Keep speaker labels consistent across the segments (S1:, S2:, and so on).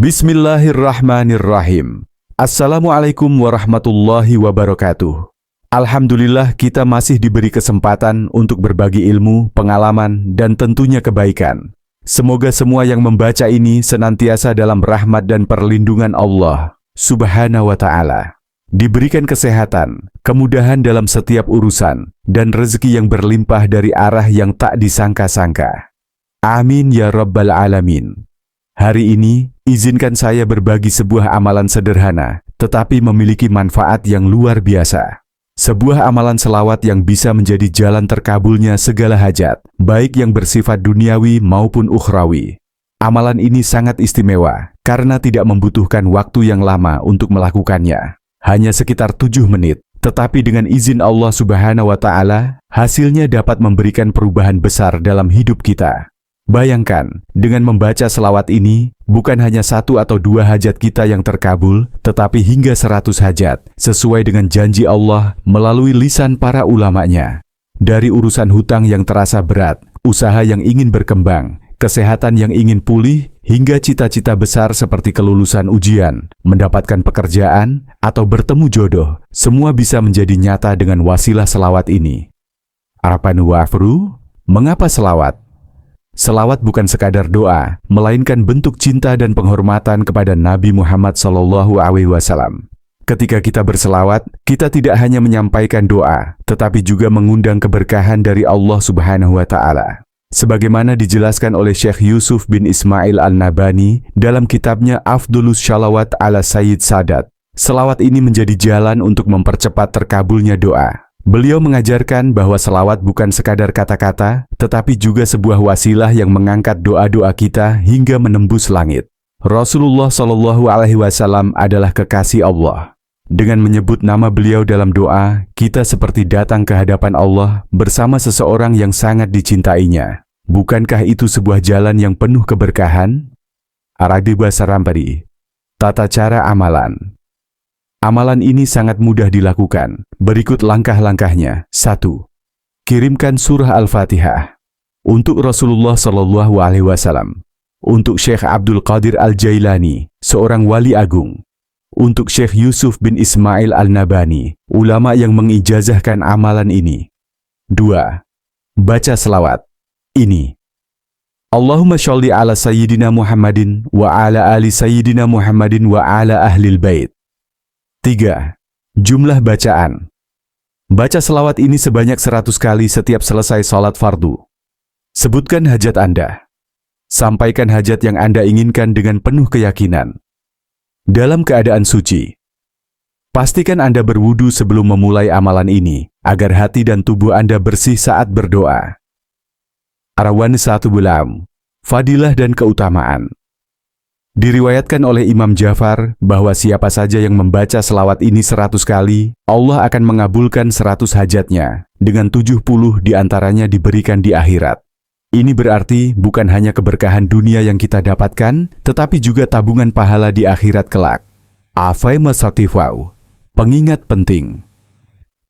S1: Bismillahirrahmanirrahim. Assalamualaikum warahmatullahi wabarakatuh. Alhamdulillah kita masih diberi kesempatan untuk berbagi ilmu, pengalaman, dan tentunya kebaikan. Semoga semua yang membaca ini senantiasa dalam rahmat dan perlindungan Allah Subhanahu wa Ta'ala. Diberikan kesehatan, kemudahan dalam setiap urusan, dan rezeki yang berlimpah dari arah yang tak disangka-sangka. Amin ya Rabbal Alamin. Hari ini, izinkan saya berbagi sebuah amalan sederhana, tetapi memiliki manfaat yang luar biasa. Sebuah amalan selawat yang bisa menjadi jalan terkabulnya segala hajat, baik yang bersifat duniawi maupun ukhrawi. Amalan ini sangat istimewa, karena tidak membutuhkan waktu yang lama untuk melakukannya. Hanya sekitar 7 menit, tetapi dengan izin Allah Subhanahu wa Ta'ala, hasilnya dapat memberikan perubahan besar dalam hidup kita. Bayangkan, dengan membaca selawat ini, bukan hanya 1 atau 2 hajat kita yang terkabul, tetapi hingga 100 hajat, sesuai dengan janji Allah melalui lisan para ulamanya. Dari urusan hutang yang terasa berat, usaha yang ingin berkembang, kesehatan yang ingin pulih, hingga cita-cita besar seperti kelulusan ujian, mendapatkan pekerjaan, atau bertemu jodoh, semua bisa menjadi nyata dengan wasilah selawat ini. Arapanu wa'afru, mengapa selawat? Selawat bukan sekadar doa, melainkan bentuk cinta dan penghormatan kepada Nabi Muhammad SAW. Ketika kita berselawat, kita tidak hanya menyampaikan doa, tetapi juga mengundang keberkahan dari Allah Subhanahu wa Ta'ala. Sebagaimana dijelaskan oleh Syekh Yusuf bin Ismail Al-Nabani dalam kitabnya Afdolus Shalawat ala Sayyid Sadat. Selawat ini menjadi jalan untuk mempercepat terkabulnya doa. Beliau mengajarkan bahwa selawat bukan sekadar kata-kata, tetapi juga sebuah wasilah yang mengangkat doa-doa kita hingga menembus langit. Rasulullah SAW adalah kekasih Allah. Dengan menyebut nama beliau dalam doa, kita seperti datang ke hadapan Allah bersama seseorang yang sangat dicintainya. Bukankah itu sebuah jalan yang penuh keberkahan? Aradiba Sarampari. Tata cara amalan. Amalan ini sangat mudah dilakukan. Berikut langkah-langkahnya. 1. Kirimkan surah Al-Fatihah. Untuk Rasulullah SAW. Untuk Syekh Abdul Qadir Al-Jailani, seorang wali agung. Untuk Syekh Yusuf bin Ismail Al-Nabani, ulama yang mengijazahkan amalan ini. 2. Baca selawat ini. Allahumma sholli ala Sayyidina Muhammadin wa ala ali Sayyidina Muhammadin wa ala ahlil bait. 3. Jumlah bacaan. Baca selawat ini sebanyak 100 kali setiap selesai sholat fardu. Sebutkan hajat Anda. Sampaikan hajat yang Anda inginkan dengan penuh keyakinan. Dalam keadaan suci. Pastikan Anda berwudu sebelum memulai amalan ini, agar hati dan tubuh Anda bersih saat berdoa. Arawan 1 bulam. Fadilah dan keutamaan. Diriwayatkan oleh Imam Ja'far bahwa siapa saja yang membaca selawat ini 100 kali, Allah akan mengabulkan 100 hajatnya, dengan 70 diantaranya diberikan di akhirat. Ini berarti bukan hanya keberkahan dunia yang kita dapatkan, tetapi juga tabungan pahala di akhirat kelak. Afai masatifau. Pengingat penting.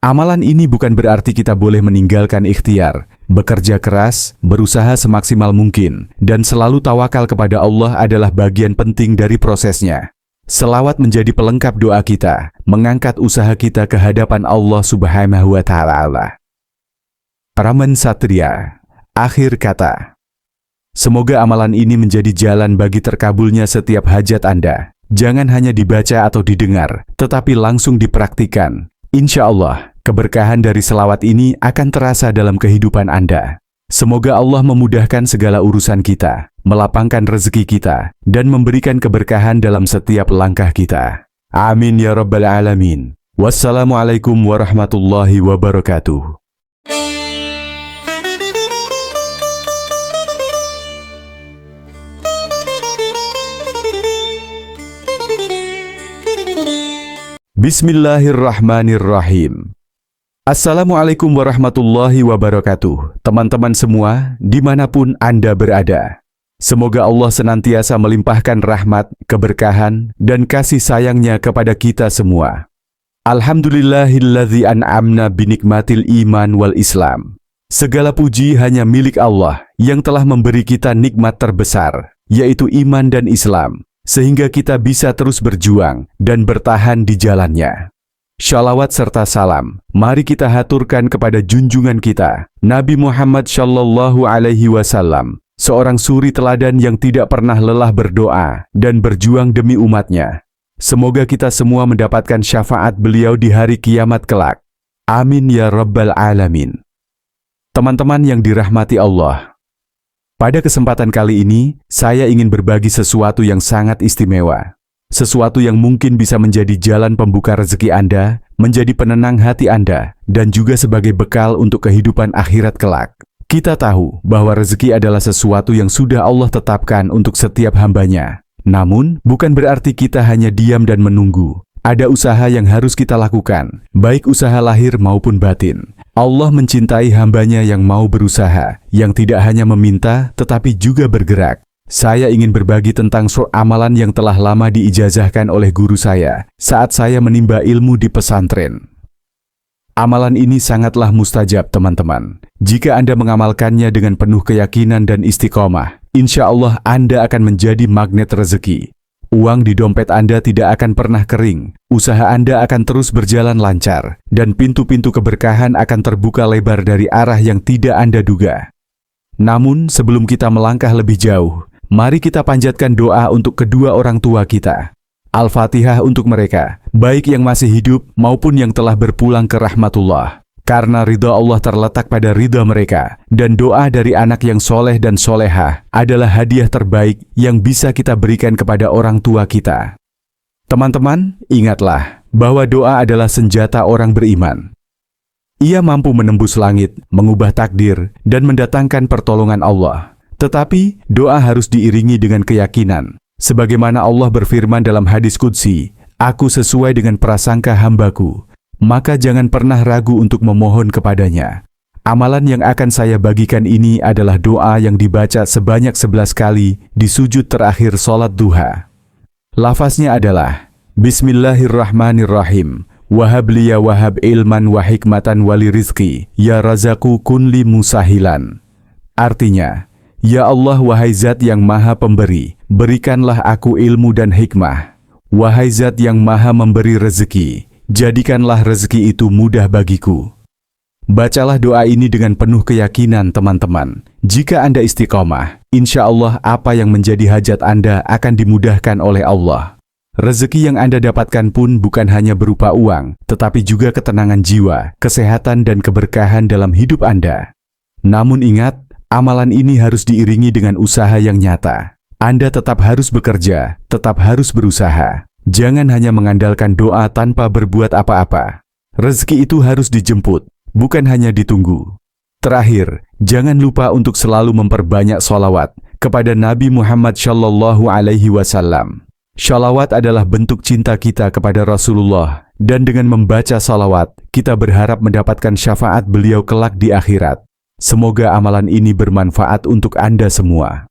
S1: Amalan ini bukan berarti kita boleh meninggalkan ikhtiar, bekerja keras, berusaha semaksimal mungkin, dan selalu tawakal kepada Allah adalah bagian penting dari prosesnya. Selawat menjadi pelengkap doa kita, mengangkat usaha kita ke hadapan Allah Subhanahu wa Ta'ala. Raman Satria. Akhir kata. Semoga amalan ini menjadi jalan bagi terkabulnya setiap hajat Anda. Jangan hanya dibaca atau didengar, tetapi langsung dipraktikan. Insya Allah, keberkahan dari selawat ini akan terasa dalam kehidupan Anda. Semoga Allah memudahkan segala urusan kita, melapangkan rezeki kita, dan memberikan keberkahan dalam setiap langkah kita. Amin ya Rabbal Alamin. Wassalamualaikum warahmatullahi wabarakatuh. Bismillahirrahmanirrahim. Assalamualaikum warahmatullahi wabarakatuh. Teman-teman semua, dimanapun Anda berada. Semoga Allah senantiasa melimpahkan rahmat, keberkahan, dan kasih sayangnya kepada kita semua. Alhamdulillahilladzi an'amna binikmatil iman wal Islam. Segala puji hanya milik Allah yang telah memberi kita nikmat terbesar, yaitu iman dan Islam. sehingga kita bisa terus berjuang dan bertahan di jalannya. Shalawat serta salam, mari kita haturkan kepada junjungan kita, Nabi Muhammad Shallallahu Alaihi Wasallam, seorang suri teladan yang tidak pernah lelah berdoa dan berjuang demi umatnya. Semoga kita semua mendapatkan syafaat beliau di hari kiamat kelak. Amin ya Rabbal Alamin. Teman-teman yang dirahmati Allah, pada kesempatan kali ini, saya ingin berbagi sesuatu yang sangat istimewa. Sesuatu yang mungkin bisa menjadi jalan pembuka rezeki Anda, menjadi penenang hati Anda, dan juga sebagai bekal untuk kehidupan akhirat kelak. Kita tahu bahwa rezeki adalah sesuatu yang sudah Allah tetapkan untuk setiap hambanya. Namun, bukan berarti kita hanya diam dan menunggu. Ada usaha yang harus kita lakukan, baik usaha lahir maupun batin. Allah mencintai hambanya yang mau berusaha, yang tidak hanya meminta, tetapi juga bergerak. Saya ingin berbagi tentang amalan yang telah lama diijazahkan oleh guru saya, saat saya menimba ilmu di pesantren. Amalan ini sangatlah mustajab, teman-teman. Jika Anda mengamalkannya dengan penuh keyakinan dan istiqomah, insya Allah Anda akan menjadi magnet rezeki. Uang di dompet Anda tidak akan pernah kering, usaha Anda akan terus berjalan lancar, dan pintu-pintu keberkahan akan terbuka lebar dari arah yang tidak Anda duga. Namun, sebelum kita melangkah lebih jauh, mari kita panjatkan doa untuk kedua orang tua kita. Al-Fatihah untuk mereka, baik yang masih hidup maupun yang telah berpulang ke rahmatullah. Karena ridha Allah terletak pada ridha mereka, dan doa dari anak yang soleh dan solehah adalah hadiah terbaik yang bisa kita berikan kepada orang tua kita. Teman-teman, ingatlah bahwa doa adalah senjata orang beriman. Ia mampu menembus langit, mengubah takdir, dan mendatangkan pertolongan Allah. Tetapi, doa harus diiringi dengan keyakinan. Sebagaimana Allah berfirman dalam hadis qudsi, "Aku sesuai dengan prasangka hambaku." Maka jangan pernah ragu untuk memohon kepadanya. Amalan yang akan saya bagikan ini adalah doa yang dibaca sebanyak 11 kali di sujud terakhir sholat duha. Lafaznya adalah, Bismillahirrahmanirrahim, Wahab liya wahab ilman wa hikmatan wali rizki, ya razaku kunli musahilan. Artinya, Ya Allah wahai zat yang maha pemberi, berikanlah aku ilmu dan hikmah. Wahai zat yang maha memberi rezeki, jadikanlah rezeki itu mudah bagiku. Bacalah doa ini dengan penuh keyakinan, teman-teman. Jika Anda istiqomah, insya Allah apa yang menjadi hajat Anda akan dimudahkan oleh Allah. Rezeki yang Anda dapatkan pun bukan hanya berupa uang, tetapi juga ketenangan jiwa, kesehatan dan keberkahan dalam hidup Anda. Namun ingat, amalan ini harus diiringi dengan usaha yang nyata. Anda tetap harus bekerja, tetap harus berusaha. Jangan hanya mengandalkan doa tanpa berbuat apa-apa. Rezeki itu harus dijemput, bukan hanya ditunggu. Terakhir, jangan lupa untuk selalu memperbanyak sholawat kepada Nabi Muhammad Shallallahu Alaihi Wasallam. Sholawat adalah bentuk cinta kita kepada Rasulullah, dan dengan membaca sholawat, kita berharap mendapatkan syafaat beliau kelak di akhirat. Semoga amalan ini bermanfaat untuk Anda semua.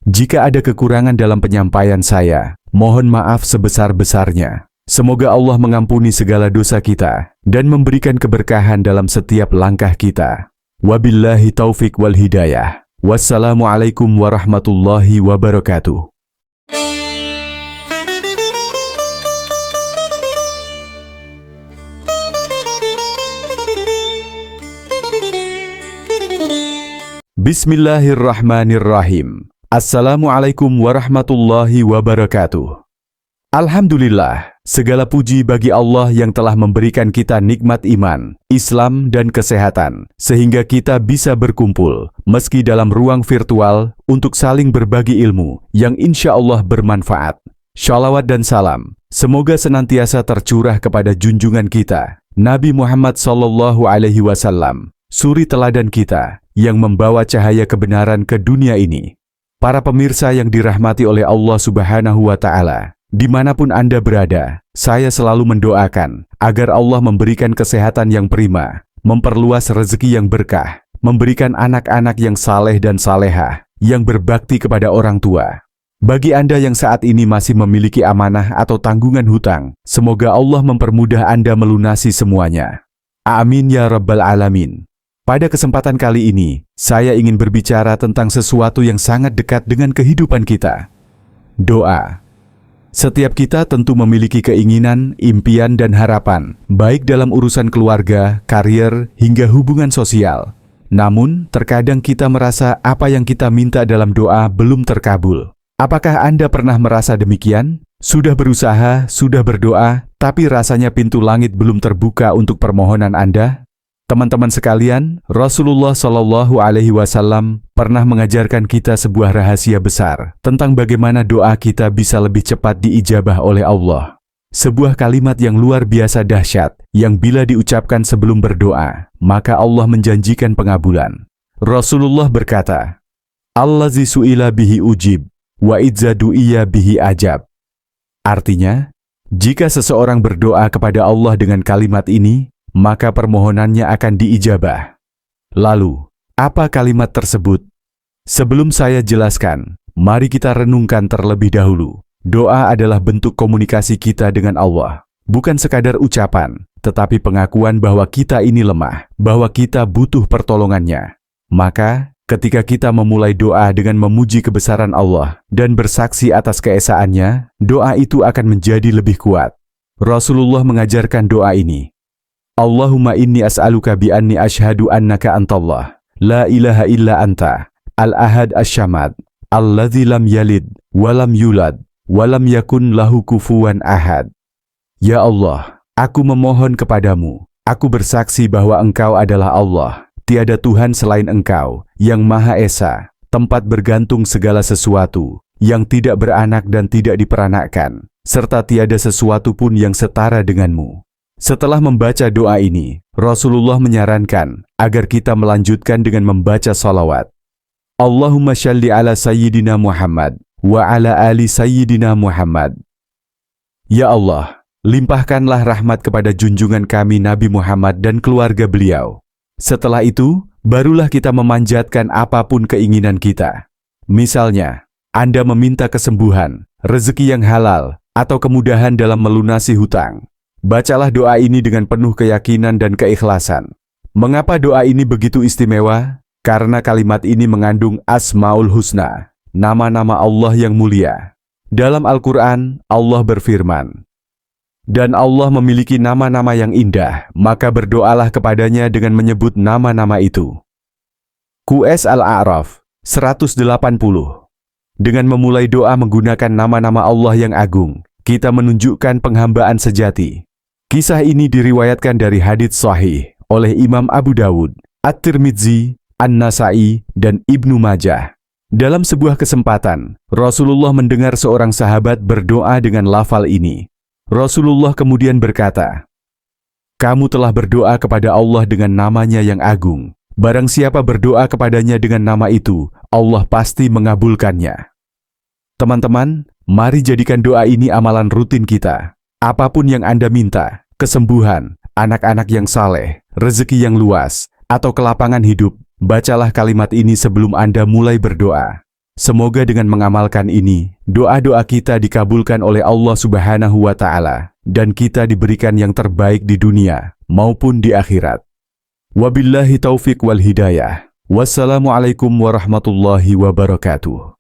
S1: Jika ada kekurangan dalam penyampaian saya, mohon maaf sebesar-besarnya. Semoga Allah mengampuni segala dosa kita dan memberikan keberkahan dalam setiap langkah kita. Wabillahi taufik wal hidayah. Wassalamualaikum warahmatullahi wabarakatuh. Bismillahirrahmanirrahim. Assalamualaikum warahmatullahi wabarakatuh. Alhamdulillah, segala puji bagi Allah yang telah memberikan kita nikmat iman, Islam dan kesehatan, sehingga kita bisa berkumpul, meski dalam ruang virtual, untuk saling berbagi ilmu, yang insya Allah bermanfaat. Shalawat dan salam, semoga senantiasa tercurah kepada junjungan kita, Nabi Muhammad Sallallahu Alaihi Wasallam, suri teladan kita, yang membawa cahaya kebenaran ke dunia ini. Para pemirsa yang dirahmati oleh Allah Subhanahu wa Ta'ala, dimanapun Anda berada, saya selalu mendoakan agar Allah memberikan kesehatan yang prima, memperluas rezeki yang berkah, memberikan anak-anak yang saleh dan salehah, yang berbakti kepada orang tua. Bagi Anda yang saat ini masih memiliki amanah atau tanggungan hutang, semoga Allah mempermudah Anda melunasi semuanya. Amin ya Rabbal Alamin. Pada kesempatan kali ini, saya ingin berbicara tentang sesuatu yang sangat dekat dengan kehidupan kita. Doa. Setiap kita tentu memiliki keinginan, impian, dan harapan, baik dalam urusan keluarga, karier, hingga hubungan sosial. Namun, terkadang kita merasa apa yang kita minta dalam doa belum terkabul. Apakah Anda pernah merasa demikian? Sudah berusaha, sudah berdoa, tapi rasanya pintu langit belum terbuka untuk permohonan Anda? Teman-teman sekalian, Rasulullah Shallallahu Alaihi Wasallam pernah mengajarkan kita sebuah rahasia besar tentang bagaimana doa kita bisa lebih cepat diijabah oleh Allah. Sebuah kalimat yang luar biasa dahsyat, yang bila diucapkan sebelum berdoa, maka Allah menjanjikan pengabulan. Rasulullah berkata, "Allazi su'ila bihi ujib, wa idza du'iya bihi ajab." Artinya, jika seseorang berdoa kepada Allah dengan kalimat ini, maka permohonannya akan diijabah. Lalu, apa kalimat tersebut? Sebelum saya jelaskan, mari kita renungkan terlebih dahulu. Doa adalah bentuk komunikasi kita dengan Allah. Bukan sekadar ucapan, tetapi pengakuan bahwa kita ini lemah, bahwa kita butuh pertolongannya. Maka, ketika kita memulai doa dengan memuji kebesaran Allah dan bersaksi atas keesaannya, doa itu akan menjadi lebih kuat. Rasulullah mengajarkan doa ini. Allahumma inni as'aluka bi anni ashhadu annaka antallah, la ilaha illa anta, al-ahad asy-syamad, alladzi lam yalid, walam yulad, walam yakun lahu kufuwan ahad. Ya Allah, aku memohon kepadamu, aku bersaksi bahwa Engkau adalah Allah, tiada Tuhan selain Engkau, yang Maha Esa, tempat bergantung segala sesuatu, yang tidak beranak dan tidak diperanakkan, serta tiada sesuatu pun yang setara denganmu. Setelah membaca doa ini, Rasulullah menyarankan agar kita melanjutkan dengan membaca salawat. Allahumma shalli ala Sayyidina Muhammad, wa ala ali Sayyidina Muhammad. Ya Allah, limpahkanlah rahmat kepada junjungan kami Nabi Muhammad dan keluarga beliau. Setelah itu, barulah kita memanjatkan apapun keinginan kita. Misalnya, Anda meminta kesembuhan, rezeki yang halal, atau kemudahan dalam melunasi hutang. Bacalah doa ini dengan penuh keyakinan dan keikhlasan. Mengapa doa ini begitu istimewa? Karena kalimat ini mengandung Asmaul Husna, nama-nama Allah yang mulia. Dalam Al-Quran, Allah berfirman, "Dan Allah memiliki nama-nama yang indah, maka berdoalah kepadanya dengan menyebut nama-nama itu." QS Al-A'raf 180. Dengan memulai doa menggunakan nama-nama Allah yang agung, kita menunjukkan penghambaan sejati. Kisah ini diriwayatkan dari hadits sahih oleh Imam Abu Dawud, At-Tirmidzi, An-Nasai, dan Ibnu Majah. Dalam sebuah kesempatan, Rasulullah mendengar seorang sahabat berdoa dengan lafal ini. Rasulullah kemudian berkata, "Kamu telah berdoa kepada Allah dengan namanya yang agung. Barang siapa berdoa kepadanya dengan nama itu, Allah pasti mengabulkannya." Teman-teman, mari jadikan doa ini amalan rutin kita. Apapun yang Anda minta, kesembuhan, anak-anak yang saleh, rezeki yang luas, atau kelapangan hidup, bacalah kalimat ini sebelum Anda mulai berdoa. Semoga dengan mengamalkan ini, doa-doa kita dikabulkan oleh Allah Subhanahu wa Ta'ala, dan kita diberikan yang terbaik di dunia maupun di akhirat. Wabillahi taufiq wal hidayah. Wassalamualaikum warahmatullahi wabarakatuh.